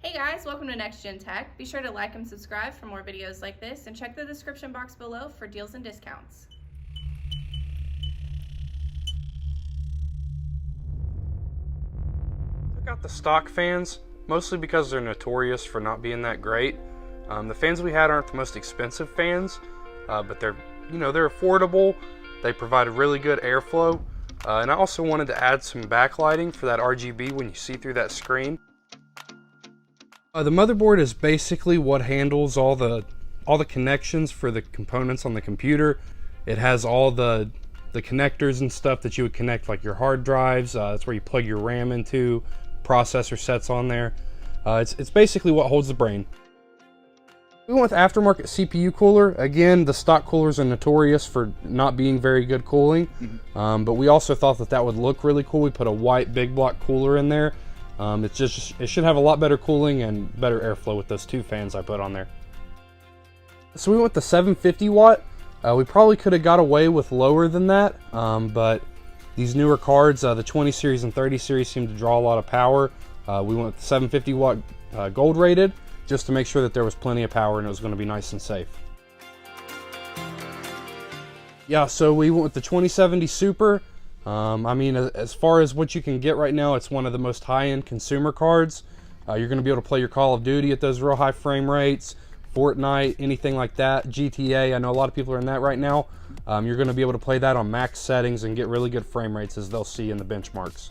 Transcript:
Hey guys, welcome to Next Gen Tech. Be sure to like and subscribe for more videos like this and check the description box below for deals and discounts. Took out the stock fans, mostly because they're notorious for not being that great. The fans we had aren't the most expensive fans, but they're affordable. They provide a really good airflow. And I also wanted to add some backlighting for that RGB when you see through that screen. The motherboard is basically what handles all the connections for the components on the computer. It has all the connectors and stuff that you would connect, like your hard drives. That's where you plug your RAM into, processor sets on there. It's basically what holds the brain. We went with aftermarket CPU cooler. Again, the stock coolers are notorious for not being very good cooling, but we also thought that would look really cool. We put a white big block cooler in there. It should have a lot better cooling and better airflow with those two fans I put on there. So we went with the 750 watt. We probably could have got away with lower than that, but these newer cards, the 20 series and 30 series, seem to draw a lot of power. We went with the 750 watt gold rated, just to make sure that there was plenty of power and it was going to be nice and safe. Yeah, so we went with the 2070 Super. I mean, as far as what you can get right now, it's one of the most high-end consumer cards. You're going to be able to play your Call of Duty at those real high frame rates, Fortnite, anything like that, GTA. I know a lot of people are in that right now. You're going to be able to play that on max settings and get really good frame rates, as they'll see in the benchmarks.